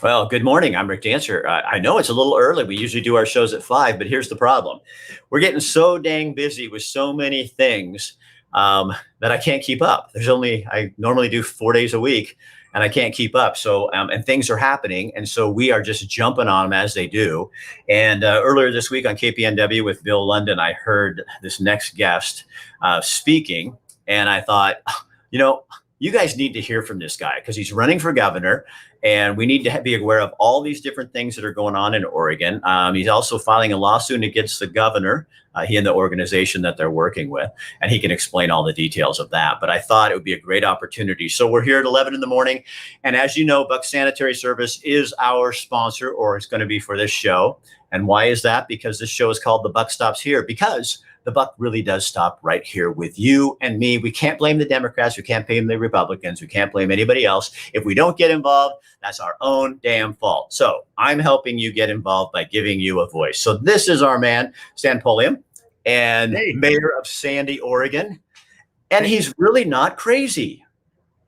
Well, good morning. I'm Rick Dancer. I know it's a little early. We usually do our shows at 5, but here's the problem. We're getting so dang busy with so many things that I can't keep up. I normally do 4 days a week and I can't keep up. And things are happening. And so we are just jumping on them as they do. And earlier this week on KPNW with Bill London, I heard this next guest speaking. And I thought, you know, you guys need to hear from this guy because he's running for governor. And we need to be aware of all these different things that are going on in Oregon. He's also filing a lawsuit against the governor, he and the organization that they're working with, and he can explain all the details of that. But I thought it would be a great opportunity. So we're here at 11 in the morning. And as you know, Buck Sanitary Service is our sponsor, or it's going to be for this show. And why is that? Because this show is called The Buck Stops Here, because the buck really does stop right here with you and me. We can't blame the Democrats. We can't blame the Republicans. We can't blame anybody else. If we don't get involved, that's our own damn fault. So I'm helping you get involved by giving you a voice. So this is our man, Stan Polium, and mayor of Sandy, Oregon. And he's really not crazy.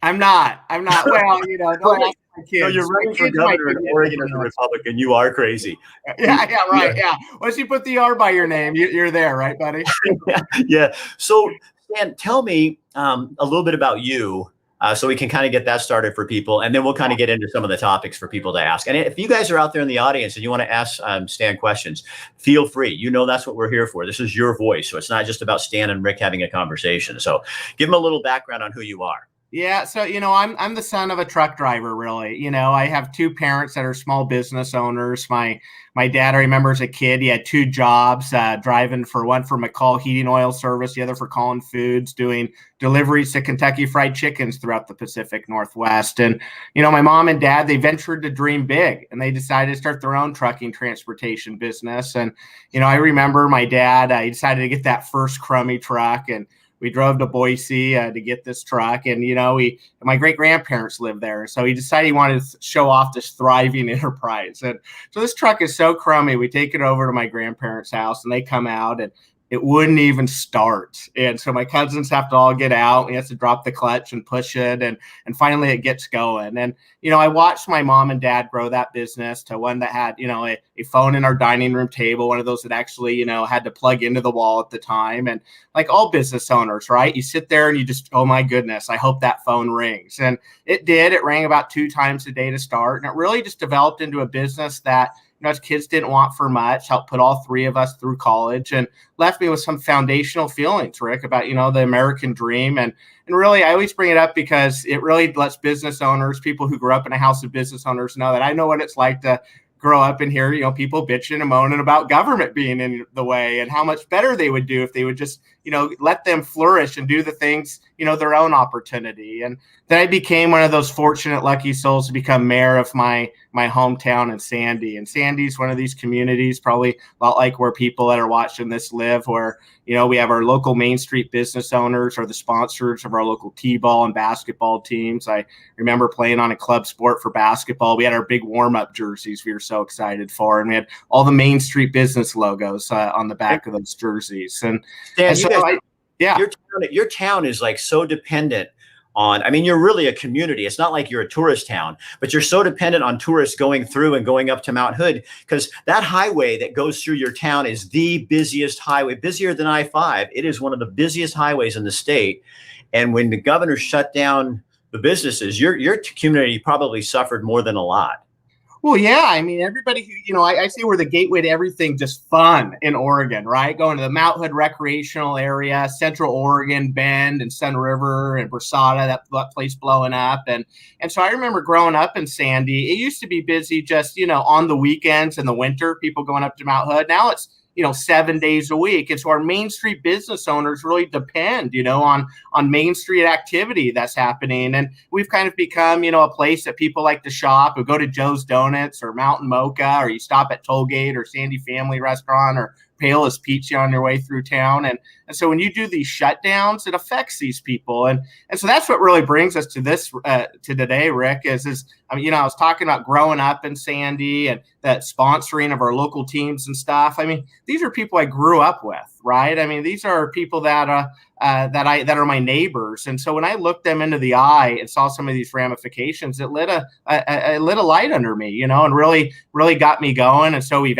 I'm not. Well, don't ask my kids. No, you're running for governor in Oregon as a Republican. You are crazy. Yeah, right. Yeah. Once you put the R by your name, you're there, right, buddy? Yeah. So, Stan, tell me a little bit about you so we can kind of get that started for people. And then we'll kind of get into some of the topics for people to ask. And if you guys are out there in the audience and you want to ask Stan questions, feel free. You know that's what we're here for. This is your voice. So it's not just about Stan and Rick having a conversation. So give them a little background on who you are. Yeah, so I'm the son of a truck driver, really. I have two parents that are small business owners. My dad, I remember as a kid, he had two jobs, driving one for McCall Heating Oil Service, the other for Collin Foods, doing deliveries to Kentucky Fried Chickens throughout the Pacific Northwest. And my mom and dad, they ventured to dream big, and they decided to start their own trucking transportation business. And I remember my dad, he decided to get that first crummy truck, and we drove to Boise to get this truck, and my great grandparents lived there, so he decided he wanted to show off this thriving enterprise. And so this truck is so crummy. We take it over to my grandparents' house, and they come out, and it wouldn't even start. And so my cousins have to all get out. We have to drop the clutch and push it, and finally it gets going. And I watched my mom and dad grow that business to one that had a phone in our dining room table, one of those that actually had to plug into the wall at the time. And like all business owners, right, you sit there and you just, oh my goodness, I hope that phone rings. And it did. It rang about 2 times a day to start, and it really just developed into a business that as kids didn't want for much, helped put all 3 of us through college, and left me with some foundational feelings, Rick, about, the American dream. And really, I always bring it up because it really lets business owners, people who grew up in a house of business owners, know that I know what it's like to grow up and hear, people bitching and moaning about government being in the way, and how much better they would do if they would just, let them flourish and do the things, their own opportunity. And then I became one of those fortunate, lucky souls to become mayor of my hometown in Sandy. And Sandy's one of these communities, probably a lot like where people that are watching this live, where, we have our local Main Street business owners are the sponsors of our local T-ball and basketball teams. I remember playing on a club sport for basketball. We had our big warm-up jerseys we were so excited for, and we had all the Main Street business logos on the back of those jerseys. Your town is like so dependent on, you're really a community. It's not like you're a tourist town, but you're so dependent on tourists going through and going up to Mount Hood, because that highway that goes through your town is the busiest highway, busier than I-5. It is one of the busiest highways in the state. And when the governor shut down the businesses, your community probably suffered more than a lot. Well, yeah. Everybody who, I say we're the gateway to everything just fun in Oregon, right? Going to the Mount Hood recreational area, Central Oregon, Bend and Sun River and Brasada, that place blowing up. And so I remember growing up in Sandy, it used to be busy just, on the weekends in the winter, people going up to Mount Hood. Now it's, 7 days a week. And so our Main Street business owners really depend, on Main Street activity that's happening. And we've kind of become, a place that people like to shop, or go to Joe's Donuts or Mountain Mocha, or you stop at Tollgate or Sandy Family Restaurant or Payless Pizza on your way through town. And so when you do these shutdowns, it affects these people. And so that's what really brings us to this, to today, Rick, is I was talking about growing up in Sandy and that sponsoring of our local teams and stuff. These are people I grew up with, right? I mean, these are people that that are my neighbors, and so when I looked them into the eye and saw some of these ramifications, it lit a light under me, you know, and really got me going. And so we've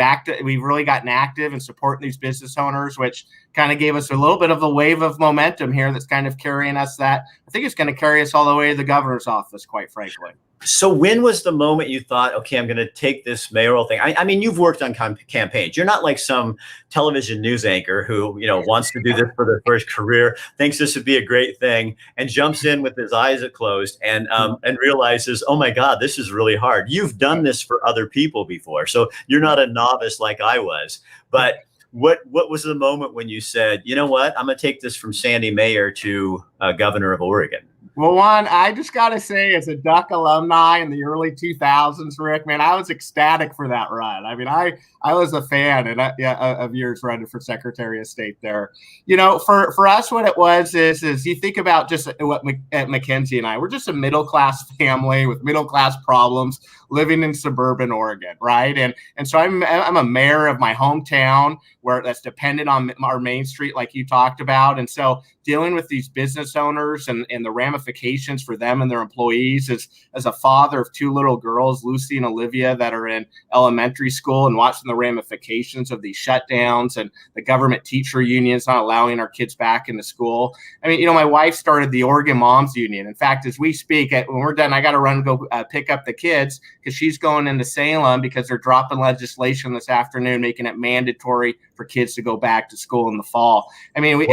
really gotten active in supporting these business owners, which kind of gave us a little bit of a wave of momentum here that's kind of carrying us, that I think it's going to carry us all the way to the governor's office, quite frankly. So when was the moment you thought, okay, I'm going to take this mayoral thing? I mean, you've worked on campaigns. You're not like some television news anchor who, you know, wants to do this for their first career, thinks this would be a great thing, and jumps in with his eyes closed and realizes, oh my God, this is really hard. You've done this for other people before, so you're not a novice like I was. But what was the moment when you said, you know what, I'm going to take this from Sandy Mayor to governor of Oregon? Well, one, I just got to say, as a Duck alumni in the early 2000s, Rick, man, I was ecstatic for that run. I mean, I was a fan of yours running for Secretary of State there. You know, for us, what it was is you think about just what Mackenzie and I, we're just a middle-class family with middle-class problems living in suburban Oregon, right? And so I'm a mayor of my hometown, where that's dependent on our Main Street, like you talked about. And so dealing with these business owners and the ramifications for them and their employees, as a father of two little girls, Lucy and Olivia, that are in elementary school, and watching the ramifications of these shutdowns and the government teacher unions not allowing our kids back into school. I mean, you know, my wife started the Oregon Moms Union. In fact, as we speak, when we're done, I got to run and go pick up the kids, because she's going into Salem because they're dropping legislation this afternoon, making it mandatory for kids to go back to school in the fall. I mean,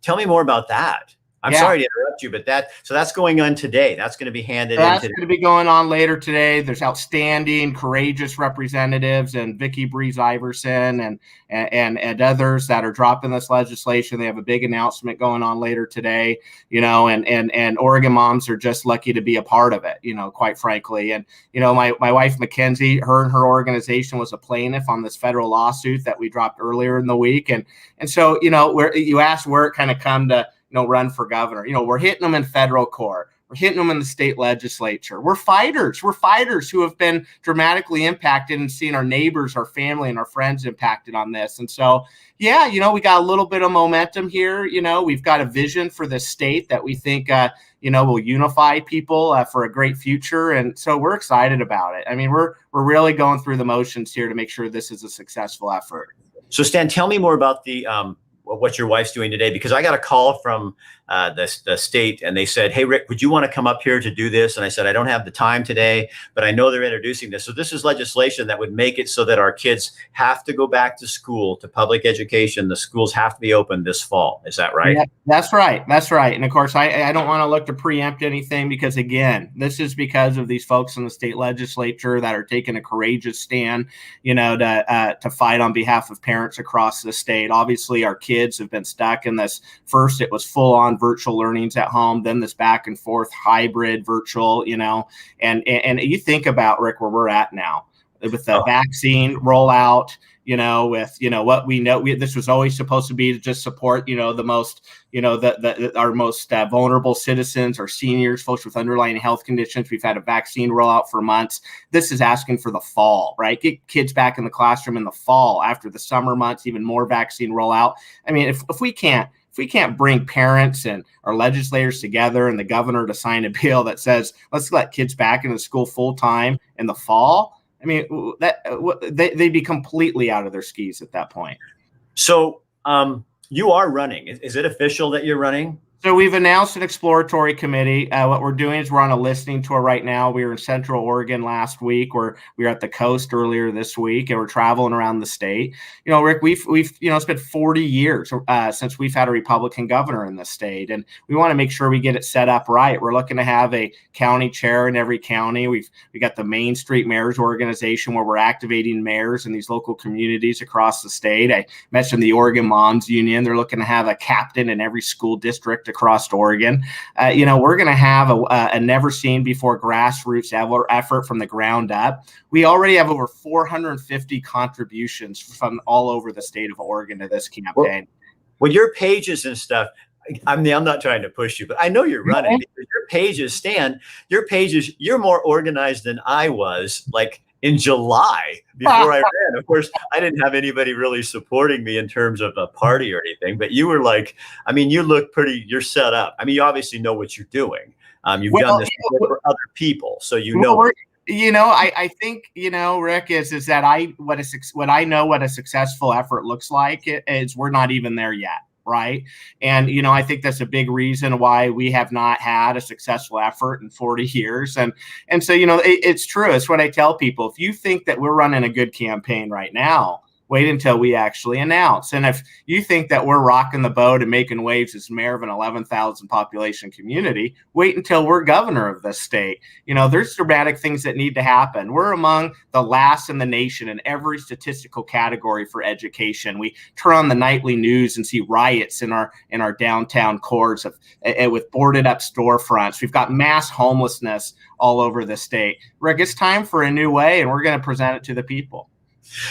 tell me more about that. I'm sorry to interrupt you, but that's going on today. That's going to be handed in today. That's going to be going on later today. There's outstanding, courageous representatives, and Vicky Breeze Iverson and others that are dropping this legislation. They have a big announcement going on later today, you know, and Oregon moms are just lucky to be a part of it, you know, quite frankly. And, you know, my wife, Mackenzie, her and her organization was a plaintiff on this federal lawsuit that we dropped earlier in the week. And so, you know, where you asked where it kind of come to, you know, run for governor. You know, we're hitting them in federal court. We're hitting them in the state legislature. We're fighters. We're fighters who have been dramatically impacted and seen our neighbors, our family, and our friends impacted on this. And so, yeah, you know, we got a little bit of momentum here. You know, we've got a vision for the state that we think, you know, will unify people for a great future. And so we're excited about it. I mean, we're really going through the motions here to make sure this is a successful effort. So, Stan, tell me more about the what your wife's doing today, because I got a call from the state, and they said, hey, Rick, would you want to come up here to do this? And I said, I don't have the time today, but I know they're introducing this. So this is legislation that would make it so that our kids have to go back to school, to public education. The schools have to be open this fall. Is that right? Yeah, that's right. That's right. And of course, I don't want to look to preempt anything, because again, this is because of these folks in the state legislature that are taking a courageous stand, you know, to fight on behalf of parents across the state. Obviously, our kids have been stuck in this. First, it was full on virtual learnings at home, then this back and forth hybrid virtual, you know, and you think about, Rick, where we're at now with the vaccine rollout, you know, with, you know, what we know, this was always supposed to be to just support, you know, the most, you know, our most vulnerable citizens, our seniors, folks with underlying health conditions. We've had a vaccine rollout for months. This is asking for the fall, right? Get kids back in the classroom in the fall after the summer months, even more vaccine rollout. I mean, if we can't bring parents and our legislators together and the governor to sign a bill that says, let's let kids back into school full time in the fall, I mean, they'd be completely out of their skis at that point. So you are running. Is it official that you're running? So we've announced an exploratory committee. What we're doing is we're on a listening tour right now. We were in Central Oregon last week, where we were at the coast earlier this week, and we're traveling around the state. You know, Rick, we've you know, it's been 40 years since we've had a Republican governor in the state, and we want to make sure we get it set up right. We're looking to have a county chair in every county. We got the Main Street Mayors Organization, where we're activating mayors in these local communities across the state. I mentioned the Oregon Moms Union. They're looking to have a captain in every school district across Oregon. You know, we're going to have a never seen before grassroots effort from the ground up. We already have over 450 contributions from all over the state of Oregon to this campaign. Well, your pages and stuff, I mean, I'm not trying to push you, but I know you're running, because your pages, Stan, you're more organized than I was, like in July before I ran. Of course, I didn't have anybody really supporting me in terms of a party or anything, but you were like, I mean, you look you're set up. I mean, you obviously know what you're doing. You've done this for other people, so you know. I think, Rick, is that what I know what a successful effort looks like is we're not even there yet. Right. And, I think that's a big reason why we have not had a successful effort in 40 years. And so, it's true. It's what I tell people. If you think that we're running a good campaign right now, wait until we actually announce. And if you think that we're rocking the boat and making waves as mayor of an 11,000 population community, wait until we're governor of this state. There's dramatic things that need to happen. We're among the last in the nation in every statistical category for education. We turn on the nightly news and see riots in our downtown cores with boarded up storefronts. We've got mass homelessness all over the state. Rick, it's time for a new way, and we're going to present it to the people.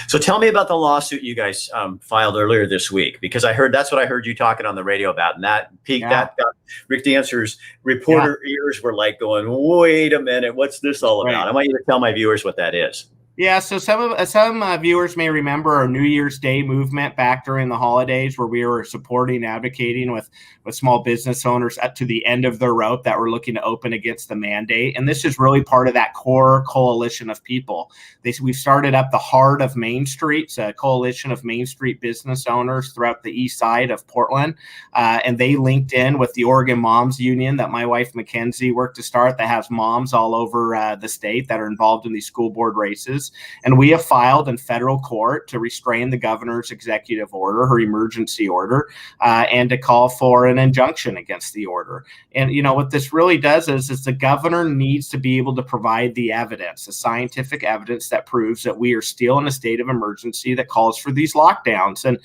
So tell me about the lawsuit you guys filed earlier this week, because that's what I heard you talking on the radio about, and that piqued that got Rick Dancer's reporter ears were like going, wait a minute, what's this all about? I want you to tell my viewers what that is. Yeah, so some viewers may remember our New Year's Day movement back during the holidays, where we were supporting, advocating with small business owners up to the end of their rope that were looking to open against the mandate. And this is really part of that core coalition of people. We started up the Heart of Main Street, so a coalition of Main Street business owners throughout the east side of Portland. And they linked in with the Oregon Moms Union that my wife Mackenzie worked to start, that has moms all over the state that are involved in these school board races. And we have filed in federal court to restrain the governor's executive order, her emergency order, and to call for an injunction against the order. And, what this really does is the governor needs to be able to provide the evidence, the scientific evidence that proves that we are still in a state of emergency that calls for these lockdowns. And,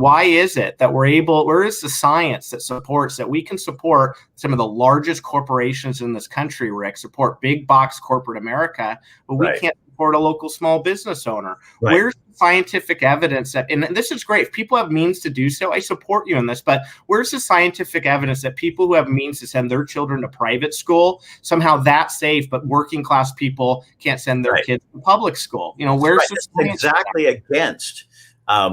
why is it that where is the science that supports that we can support some of the largest corporations in this country, Rick, support big box corporate America, but we can't support a local small business owner? Right. Where's the scientific evidence that, and this is great, if people have means to do so, I support you in this, but where's the scientific evidence that people who have means to send their children to private school, somehow that's safe, but working class people can't send their kids to public school? Where's the science? Exactly against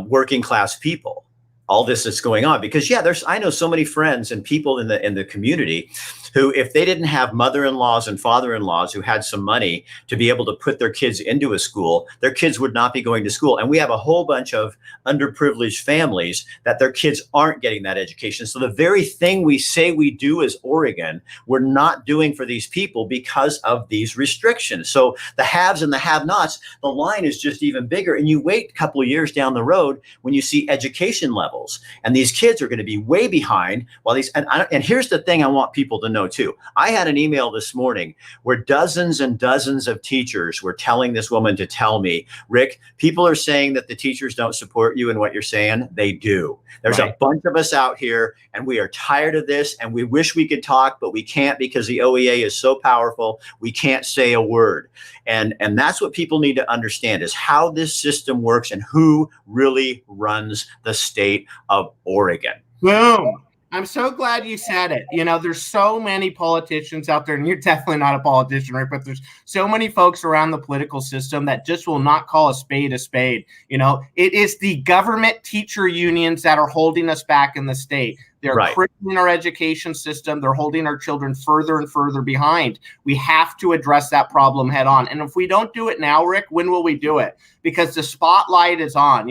working class people, all this that's going on, because I know so many friends and people in the community who, if they didn't have mother-in-laws and father-in-laws who had some money to be able to put their kids into a school, their kids would not be going to school. And we have a whole bunch of underprivileged families that their kids aren't getting that education. So the very thing we say we do as Oregon, we're not doing for these people because of these restrictions. So the haves and the have-nots, the line is just even bigger. And you wait a couple of years down the road when you see education levels, and these kids are going to be way behind while and here's the thing I want people to know too. I had an email this morning where dozens and dozens of teachers were telling this woman to tell me, Rick, people are saying that the teachers don't support you in what you're saying. They do. There's a bunch of us out here, and we are tired of this, and we wish we could talk, but we can't because the OEA is so powerful. We can't say a word. And that's what people need to understand, is how this system works and who really runs the state of Oregon. Boom. I'm so glad you said it. There's so many politicians out there, and you're definitely not a politician, right? But there's so many folks around the political system that just will not call a spade a spade. It is the government teacher unions that are holding us back in the state. They're crippling our education system. They're holding our children further and further behind. We have to address that problem head on. And if we don't do it now, Rick, when will we do it? Because the spotlight is on.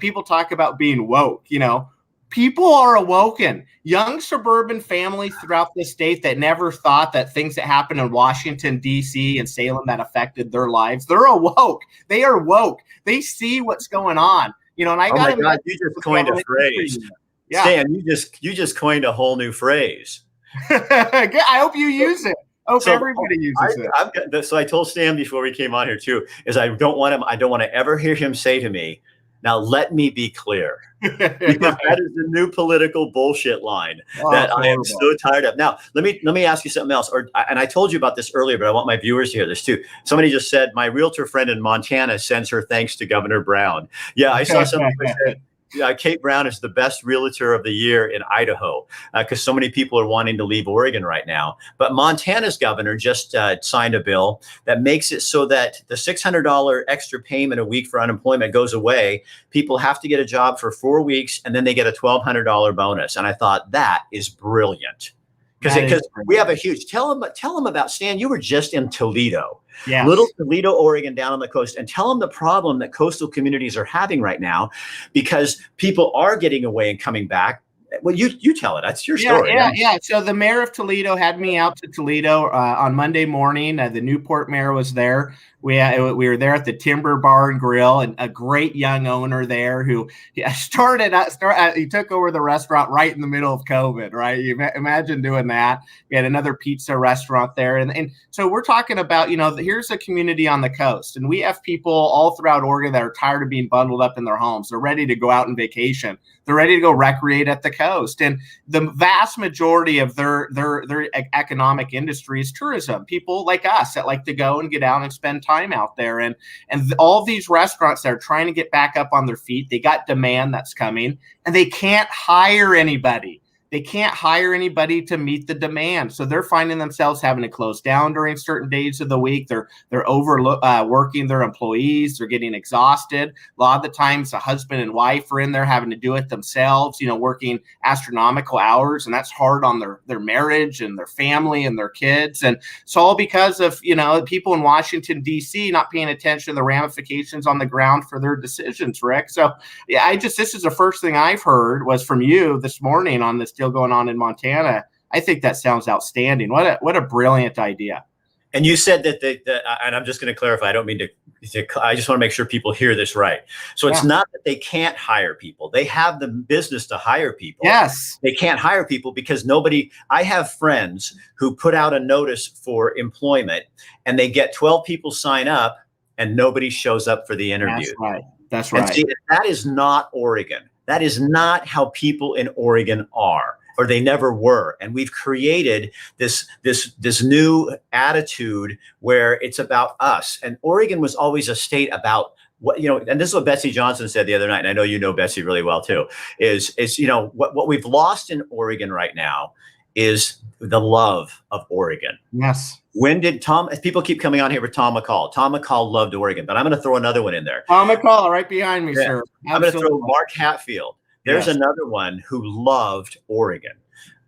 People talk about being woke. People are awoken. Young suburban families throughout the state that never thought that things that happened in Washington, D.C. and Salem that affected their lives, they're awoke. They are woke. They see what's going on. And I got God, you just coined a phrase. Yeah. Stan, you just coined a whole new phrase. I hope you use it. Everybody uses it. So I told Stan before we came on here too, is I don't want to ever hear him say to me, now let me be clear. Because that is the new political bullshit line that I am so tired of. Now, let me ask you something else. And I told you about this earlier, but I want my viewers to hear this too. Somebody just said, my realtor friend in Montana sends her thanks to Governor Brown. Yeah, I saw something that said, Kate Brown is the best realtor of the year in Idaho because so many people are wanting to leave Oregon right now. But Montana's governor just signed a bill that makes it so that the $600 extra payment a week for unemployment goes away. People have to get a job for 4 weeks, and then they get a $1,200 bonus. And I thought that is brilliant. Because we have a huge, tell them about, Stan, you were just in Toledo, yes. Little Toledo, Oregon, down on the coast, and tell them the problem that coastal communities are having right now, because people are getting away and coming back. Well, you tell it. That's your story. Yeah. So the mayor of Toledo had me out to Toledo on Monday morning. The Newport mayor was there. We were there at the Timber Bar and Grill, and a great young owner there who he took over the restaurant right in the middle of COVID, right? You imagine doing that. We had another pizza restaurant there. And so we're talking about, here's a community on the coast, and we have people all throughout Oregon that are tired of being bundled up in their homes. They're ready to go out on vacation. They're ready to go recreate at the coast. And the vast majority of their economic industry is tourism. People like us that like to go and get out and spend time out there. And all these restaurants that are trying to get back up on their feet, they got demand that's coming, and they can't hire anybody. They can't hire anybody to meet the demand. So they're finding themselves having to close down during certain days of the week. They're working their employees. They're getting exhausted. A lot of the times the husband and wife are in there having to do it themselves, working astronomical hours. And that's hard on their marriage and their family and their kids. And it's all because of, people in Washington, D.C. not paying attention to the ramifications on the ground for their decisions, Rick. So yeah, this is the first thing I've heard was from you this morning on this deal going on in Montana. I think that sounds outstanding. What a brilliant idea. And you said that and I'm just going to clarify, I don't mean to, I just want to make sure people hear this right. So it's not that they can't hire people. They have the business to hire people. Yes. They can't hire people because I have friends who put out a notice for employment, and they get 12 people sign up and nobody shows up for the interview. That's right. And see, that is not Oregon. That is not how people in Oregon are, or they never were. And we've created this new attitude where it's about us. And Oregon was always a state about what, and this is what Betsy Johnson said the other night. And I know you know Betsy really well too, is what we've lost in Oregon right now is the love of Oregon. Yes. When did people keep coming on here with Tom McCall? Tom McCall loved Oregon, but I'm going to throw another one in there. Tom McCall right behind me, sir. Absolutely. I'm going to throw Mark Hatfield. There's another one who loved Oregon.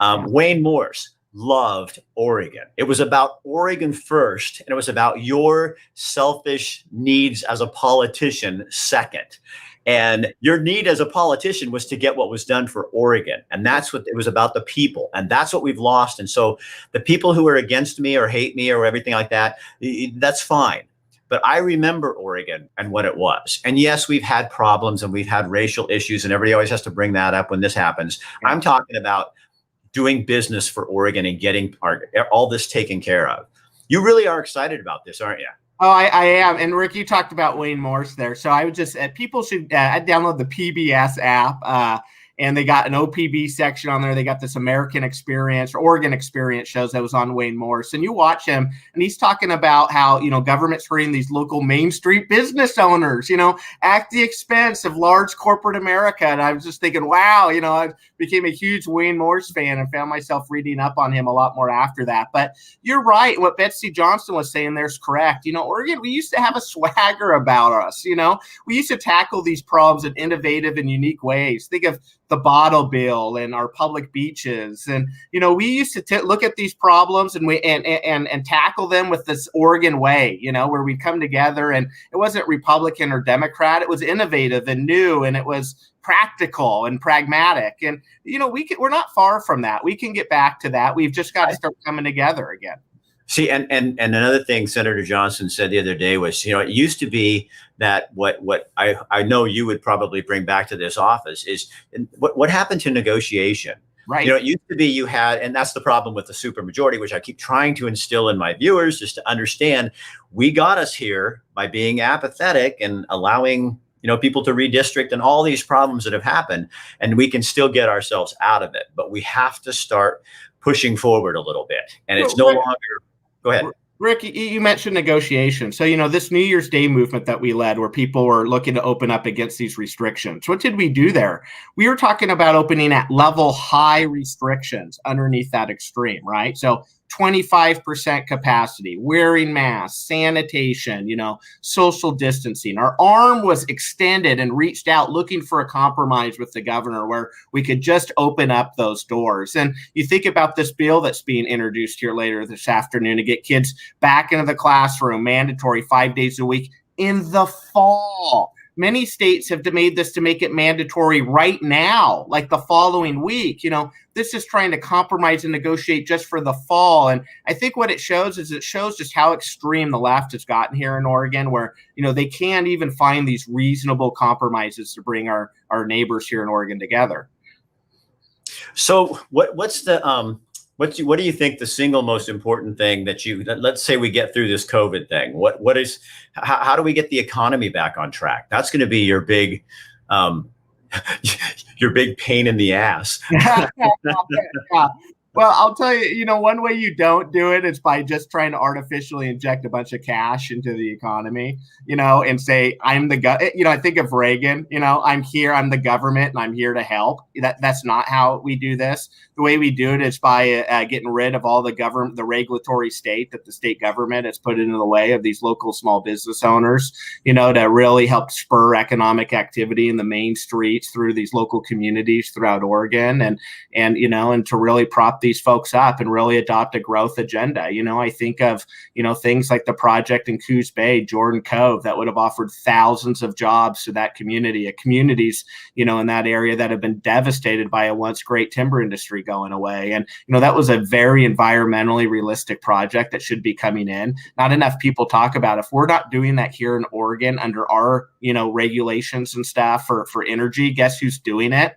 Wayne Morse loved Oregon. It was about Oregon first, and it was about your selfish needs as a politician second. And your need as a politician was to get what was done for Oregon. And that's what it was about, the people. And that's what we've lost. And so the people who are against me or hate me or everything like that, that's fine. But I remember Oregon and what it was. And yes, we've had problems and we've had racial issues, and everybody always has to bring that up when this happens. I'm talking about doing business for Oregon and getting all this taken care of. You really are excited about this, aren't you? Oh, I am. And Rick, you talked about Wayne Morse there. So I would just, people should download the PBS app. And they got an OPB section on there. They got this American Experience or Oregon Experience shows that was on Wayne Morse. And you watch him, and he's talking about how, government's hurting these local Main Street business owners, at the expense of large corporate America. And I was just thinking, wow, I became a huge Wayne Morse fan and found myself reading up on him a lot more after that. But you're right. What Betsy Johnson was saying there is correct. Oregon, we used to have a swagger about us. We used to tackle these problems in innovative and unique ways. Think of the bottle bill and our public beaches. And, we used to look at these problems and tackle them with this Oregon way, where we come together, and it wasn't Republican or Democrat. It was innovative and new, and it was practical and pragmatic. And, we're not far from that. We can get back to that. We've just got to start coming together again. See, and another thing Senator Johnson said the other day was, it used to be that what I know you would probably bring back to this office is what happened to negotiation. Right. It used to be you had, and that's the problem with the supermajority, which I keep trying to instill in my viewers, just to understand, we got us here by being apathetic and allowing people to redistrict and all these problems that have happened, and we can still get ourselves out of it. But we have to start pushing forward a little bit, and it's no longer. Go ahead. Rick, you mentioned negotiation. So, this New Year's Day movement that we led, where people were looking to open up against these restrictions. What did we do there? We were talking about opening at level high restrictions underneath that extreme, right? So 25% capacity, wearing masks, sanitation, social distancing. Our arm was extended and reached out looking for a compromise with the governor where we could just open up those doors. And you think about this bill that's being introduced here later this afternoon to get kids back into the classroom, mandatory 5 days a week in the fall. Many states have made this to make it mandatory right now, like the following week. This is trying to compromise and negotiate just for the fall. And I think what it shows is just how extreme the left has gotten here in Oregon, where, they can't even find these reasonable compromises to bring our neighbors here in Oregon together. So what's the what do you think the single most important thing let's say we get through this COVID thing? How do we get the economy back on track? That's going to be your big your big pain in the ass. Yeah. Well, I'll tell you, one way you don't do it is by just trying to artificially inject a bunch of cash into the economy, and say, I'm the I think of Reagan, I'm here, I'm the government, and I'm here to help. That's not how we do this. The way we do it is by getting rid of all the regulatory state that the state government has put into the way of these local small business owners, to really help spur economic activity in the main streets through these local communities throughout Oregon, and to really prop these folks up and really adopt a growth agenda. I think of, things like the project in Coos Bay, Jordan Cove, that would have offered thousands of jobs to that communities, in that area that have been devastated by a once great timber industry going away. And, that was a very environmentally realistic project that should be coming in. Not enough people talk about it. If we're not doing that here in Oregon under our, regulations and stuff for energy, guess who's doing it?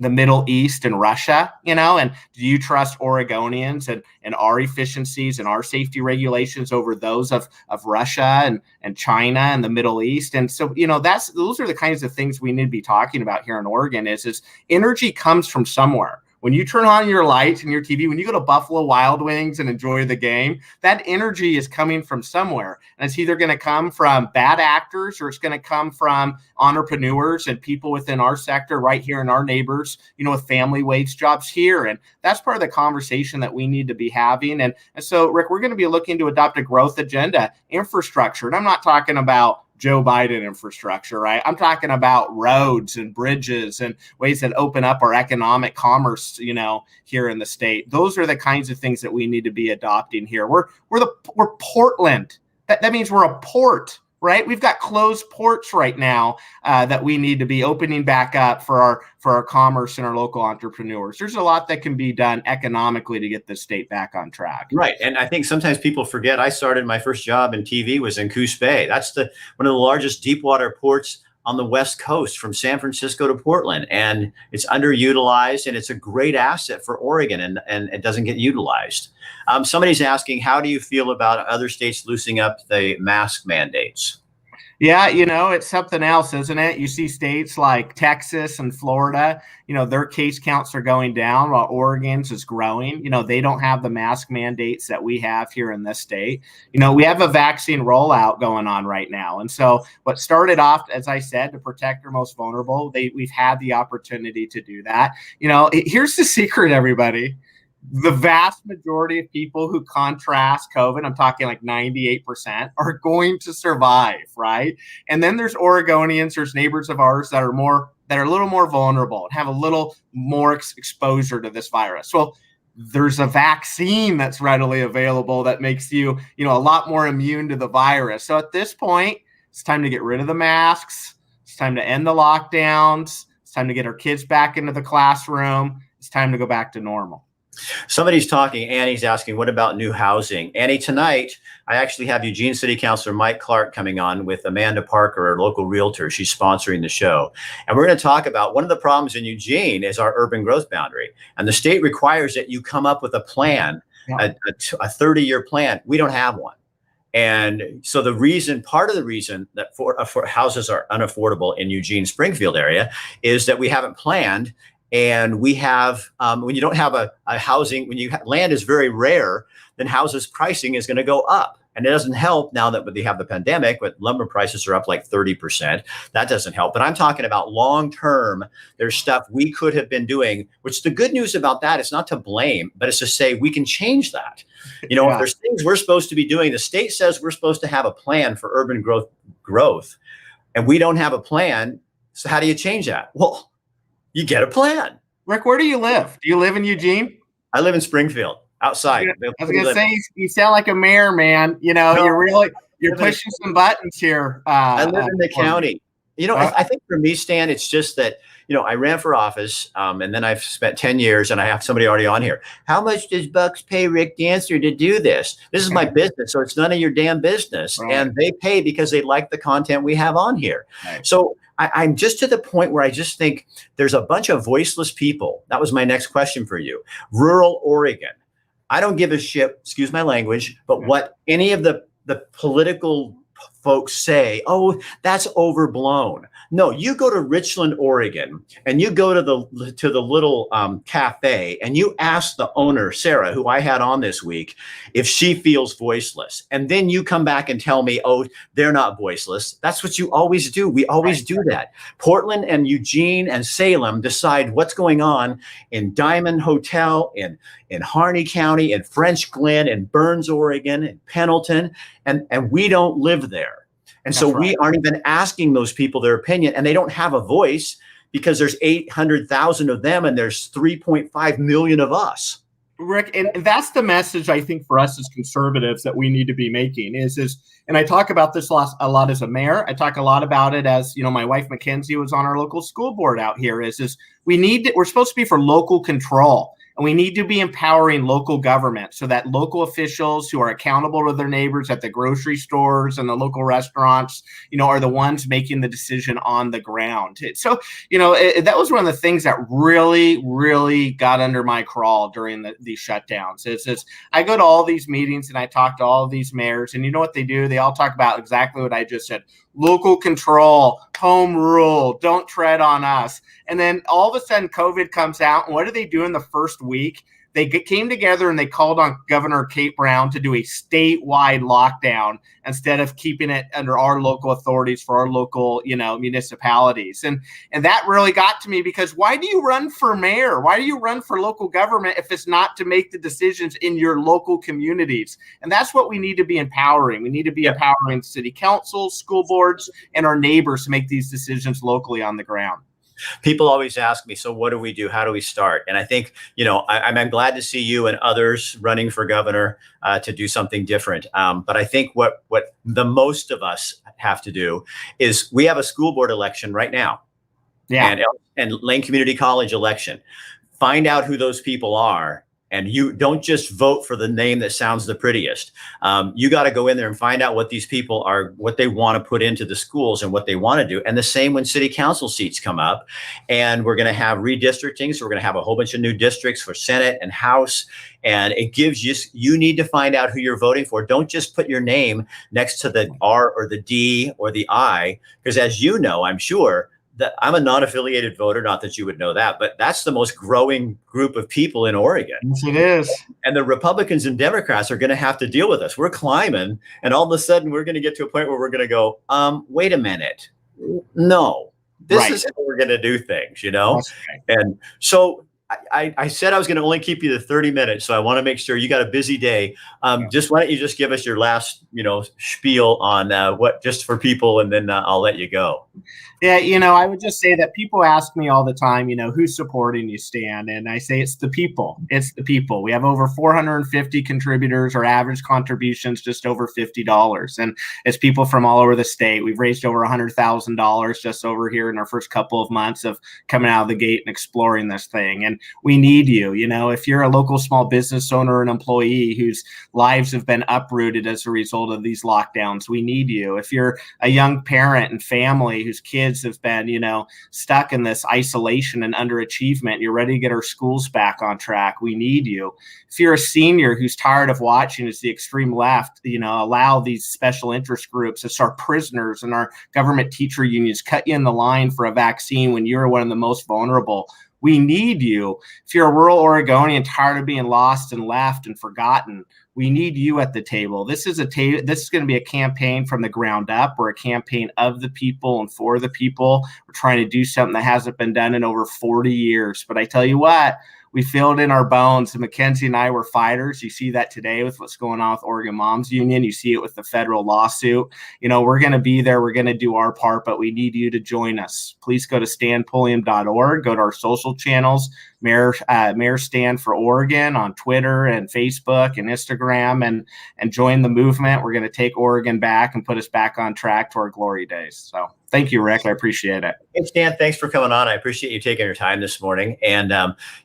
The Middle East and Russia, and do you trust Oregonians and our efficiencies and our safety regulations over those of Russia and China and the Middle East? And so, those are the kinds of things we need to be talking about here in Oregon is energy comes from somewhere. When you turn on your lights and your TV, when you go to Buffalo Wild Wings and enjoy the game, that energy is coming from somewhere. And it's either going to come from bad actors or it's going to come from entrepreneurs and people within our sector right here and our neighbors, with family wage jobs here. And that's part of the conversation that we need to be having. And so, Rick, we're going to be looking to adopt a growth agenda, infrastructure. And I'm not talking about Joe Biden infrastructure, right? I'm talking about roads and bridges and ways that open up our economic commerce, here in the state. Those are the kinds of things that we need to be adopting here. We're Portland. That means we're a port, right? We've got closed ports right now that we need to be opening back up for our commerce and our local entrepreneurs. There's a lot that can be done economically to get the state back on track. Right. And I think sometimes people forget I started my first job in TV was in Coos Bay. That's one of the largest deep water ports on the West Coast from San Francisco to Portland. And it's underutilized and it's a great asset for Oregon and it doesn't get utilized. Somebody's asking, how do you feel about other states loosening up the mask mandates? Yeah, it's something else, isn't it? You see states like Texas and Florida, their case counts are going down while Oregon's is growing. They don't have the mask mandates that we have here in this state. We have a vaccine rollout going on right now. And so what started off, as I said, to protect our most vulnerable, we've had the opportunity to do that. Here's the secret, everybody. The vast majority of people who contrast COVID, I'm talking like 98%, are going to survive, right? And then there's Oregonians, there's neighbors of ours that are a little more vulnerable and have a little more exposure to this virus. Well, there's a vaccine that's readily available that makes you, a lot more immune to the virus. So at this point, it's time to get rid of the masks. It's time to end the lockdowns. It's time to get our kids back into the classroom. It's time to go back to normal. Somebody's talking. Annie's asking, what about new housing? Annie, tonight, I actually have Eugene City Councilor Mike Clark coming on with Amanda Parker, our local realtor. She's sponsoring the show. And we're going to talk about one of the problems in Eugene is our urban growth boundary. And the state requires that you come up with a plan, a 30-year plan. We don't have one. And so part of the reason that for houses are unaffordable in Eugene Springfield area is that we haven't planned. And we have, when you don't have a housing, land is very rare, then houses pricing is going to go up. And it doesn't help now that they have the pandemic, but lumber prices are up like 30%. That doesn't help. But I'm talking about long term. There's stuff we could have been doing, which the good news about that is not to blame, but it's to say we can change that. If there's things we're supposed to be doing, the state says we're supposed to have a plan for urban growth, and we don't have a plan. So how do you change that? Well, you get a plan. Rick, where do you live? Do you live in Eugene? I live in Springfield, outside. I was gonna say you sound like a mayor, man. You're pushing some buttons here. I live in the county. I think for me, Stan, it's just that I ran for office, and then I've spent 10 years, and I have somebody already on here. How much does Bucks pay Rick Dancer to do this? This is my business, so it's none of your damn business. Right. And they pay because they like the content we have on here. Right. So I'm just to the point where I just think there's a bunch of voiceless people. That was my next question for you. Rural Oregon. I don't give a shit, excuse my language, but what any of the political folks say, oh, that's overblown. No, you go to Richland, Oregon, and you go to the little cafe, and you ask the owner, Sarah, who I had on this week, if she feels voiceless. And then you come back and tell me, oh, they're not voiceless. That's what you always do. We always do that. Portland and Eugene and Salem decide what's going on in Diamond Hotel, in Harney County, in French Glen, in Burns, Oregon, in Pendleton, and we don't live there. And so we aren't even asking those people their opinion, and they don't have a voice because there's 800,000 of them and there's 3.5 million of us. Rick, and that's the message I think for us as conservatives that we need to be making is, and I talk about this a lot as a mayor. I talk a lot about it as, my wife Mackenzie was on our local school board out here we're supposed to be for local control. And we need to be empowering local government so that local officials who are accountable to their neighbors at the grocery stores and the local restaurants, are the ones making the decision on the ground. So, that was one of the things that really, really got under my crawl during these shutdowns. Is I go to all these meetings and I talk to all of these mayors, and you know what they do? They all talk about exactly what I just said. Local control, home rule, don't tread on us. And then all of a sudden COVID comes out, and what do they do in the first week? They came together and they called on Governor Kate Brown to do a statewide lockdown instead of keeping it under our local authorities for our local, municipalities. And that really got to me, because why do you run for mayor? Why do you run for local government if it's not to make the decisions in your local communities? And that's what we need to be empowering. We need to be empowering city councils, school boards, and our neighbors to make these decisions locally on the ground. People always ask me, so what do we do? How do we start? And I think, I'm glad to see you and others running for governor to do something different. But I think what the most of us have to do is we have a school board election right now. Yeah. And Lane Community College election. Find out who those people are. And you don't just vote for the name that sounds the prettiest. You got to go in there and find out what these people are, what they want to put into the schools and what they want to do. And the same when city council seats come up. And we're going to have redistricting. So we're going to have a whole bunch of new districts for Senate and House. And it gives you need to find out who you're voting for. Don't just put your name next to the R or the D or the I, because as you know, I'm sure, that I'm a non-affiliated voter, not that you would know that, but that's the most growing group of people in Oregon. Yes, it is. And the Republicans and Democrats are going to have to deal with us. We're climbing, and all of a sudden we're going to get to a point where we're going to go, wait a minute. No, this is how we're going to do things, Right. And so I said I was going to only keep you to 30 minutes. So I want to make sure you got a busy day. Just why don't you just give us your last, spiel on what, just for people, and then I'll let you go. Yeah, I would just say that people ask me all the time, who's supporting you, Stan? And I say it's the people. It's the people. We have over 450 contributors. Our average contribution's just over $50. And it's people from all over the state. We've raised over $100,000 just over here in our first couple of months of coming out of the gate and exploring this thing. And we need you. If you're a local small business owner or an employee whose lives have been uprooted as a result of these lockdowns, we need you. If you're a young parent and family whose kids have been, stuck in this isolation and underachievement, you're ready to get our schools back on track, we need you. If you're a senior who's tired of watching as the extreme left, allow these special interest groups as our prisoners and our government teacher unions cut you in the line for a vaccine when you're one of the most vulnerable, We need you. If you're a rural Oregonian tired of being lost and left and forgotten, we need you at the table. This is this is going to be a campaign from the ground up. We're a campaign of the people and for the people. We're trying to do something that hasn't been done in over 40 years. But I tell you what, we feel it in our bones. And Mackenzie and I were fighters. You see that today with what's going on with Oregon Moms Union. You see it with the federal lawsuit. We're going to be there. We're going to do our part, but we need you to join us. Please go to stanpulliam.org. Go to our social channels, Mayor Stan for Oregon on Twitter and Facebook and Instagram, and join the movement. We're going to take Oregon back and put us back on track to our glory days. So thank you, Rick. I appreciate it. Hey, Stan, thanks for coming on. I appreciate you taking your time this morning. And,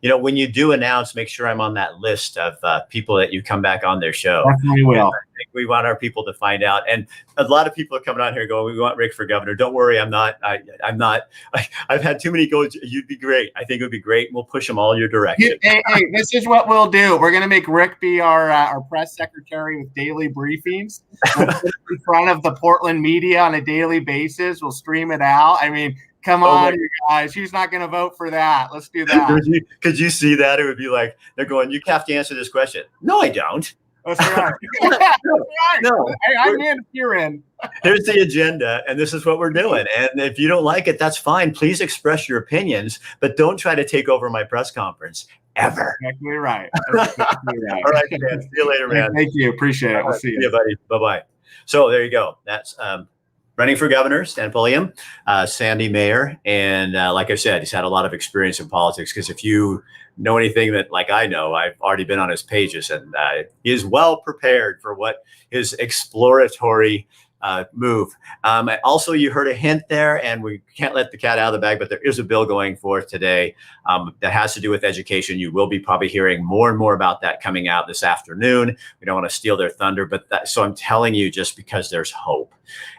when you do announce, make sure I'm on that list of people that you come back on their show. Definitely will. I think we want our people to find out. And a lot of people are coming on here going, we want Rick for governor. Don't worry. I'm not. I've had too many goals. You'd be great. I think it would be great. We'll push them all your direction. Hey, this is what we'll do. We're going to make Rick be our press secretary with daily briefings. We'll put it in front of the Portland media on a daily basis. We'll stream it out. I mean, come on, you guys. Who's not going to vote for that? Let's do that. Could you see that? It would be like, they're going, you have to answer this question. No, I don't. That's right. No. I'm in if you're in. Here's the agenda, and this is what we're doing. And if you don't like it, that's fine. Please express your opinions, but don't try to take over my press conference ever. Exactly right. Exactly right. All right, Dan. See you later, man. Thank you. Appreciate it. We'll see you. See you, buddy. Bye-bye. So there you go. That's running for governor, Stan Pulliam, Sandy Mayor. And like I said, he's had a lot of experience in politics, because if you know anything that, like I know, I've already been on his pages, and he is well prepared for what his exploratory move. Also, you heard a hint there, and we can't let the cat out of the bag, but there is a bill going forth today that has to do with education. You will be probably hearing more and more about that coming out this afternoon. We don't want to steal their thunder, but so I'm telling you, just because there's hope.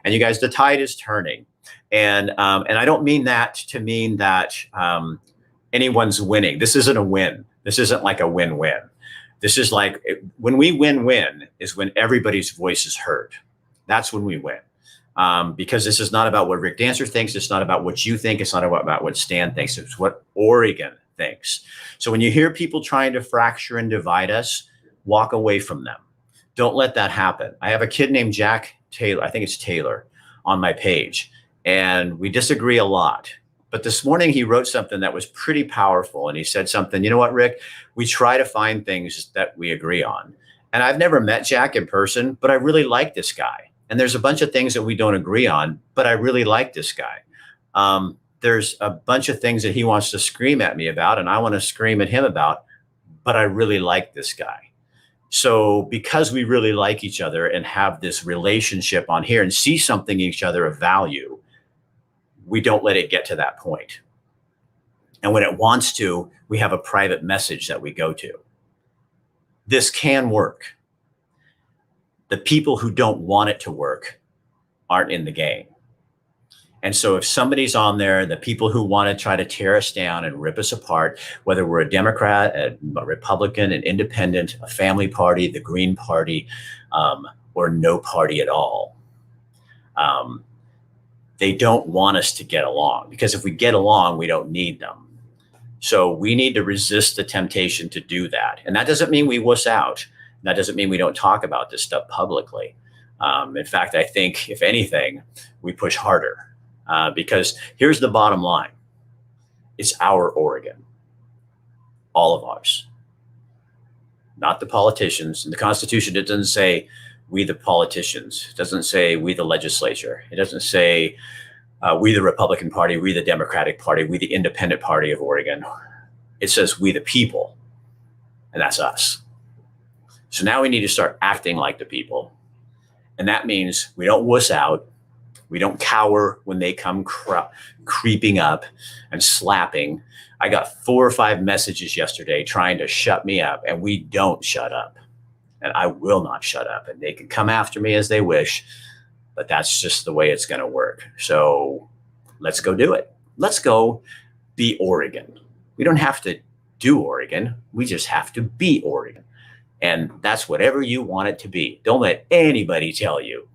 And you guys, the tide is turning. And I don't mean that to mean that anyone's winning. This isn't a win. This isn't like a win-win. This is like, when we win-win is when everybody's voice is heard. That's when we win. Because this is not about what Rick Dancer thinks. It's not about what you think. It's not about what Stan thinks. It's what Oregon thinks. So when you hear people trying to fracture and divide us, walk away from them. Don't let that happen. I have a kid named Jack Taylor. I think it's Taylor on my page. And we disagree a lot. But this morning he wrote something that was pretty powerful. And he said something, you know what, Rick? We try to find things that we agree on. And I've never met Jack in person, but I really like this guy. And there's a bunch of things that we don't agree on, but I really like this guy. There's a bunch of things that he wants to scream at me about, and I want to scream at him about, but I really like this guy. So because we really like each other and have this relationship on here and see something in each other of value, we don't let it get to that point. And when it wants to, we have a private message that we go to. This can work. The people who don't want it to work aren't in the game. And so if somebody's on there, the people who want to try to tear us down and rip us apart, whether we're a Democrat, a Republican, an independent, a family party, the Green Party, or no party at all, they don't want us to get along, because if we get along, we don't need them. So we need to resist the temptation to do that. And that doesn't mean we wuss out. That doesn't mean we don't talk about this stuff publicly. In fact, I think, if anything, we push harder, because here's the bottom line. It's our Oregon, all of ours, not the politicians. In the Constitution, it doesn't say we the politicians. It doesn't say we the legislature. It doesn't say we the Republican Party, we the Democratic Party, we the Independent Party of Oregon. It says we the people, and that's us. So now we need to start acting like the people. And that means we don't wuss out. We don't cower when they come creeping up and slapping. I got 4 or 5 messages yesterday trying to shut me up, and we don't shut up. And I will not shut up. And they can come after me as they wish, but that's just the way it's going to work. So let's go do it. Let's go be Oregon. We don't have to do Oregon. We just have to be Oregon. And that's whatever you want it to be. Don't let anybody tell you.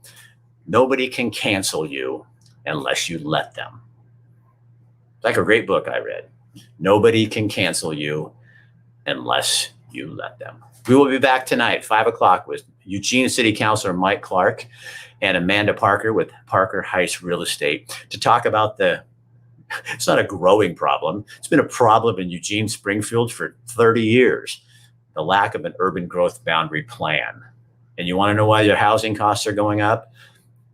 Nobody can cancel you unless you let them. It's like a great book I read. Nobody can cancel you unless you let them. We will be back tonight, 5 o'clock, with Eugene City Councilor Mike Clark and Amanda Parker with Parker Heights Real Estate to talk about it's not a growing problem. It's been a problem in Eugene, Springfield for 30 years, the lack of an urban growth boundary plan. And you want to know why your housing costs are going up?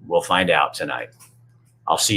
We'll find out tonight. I'll see you.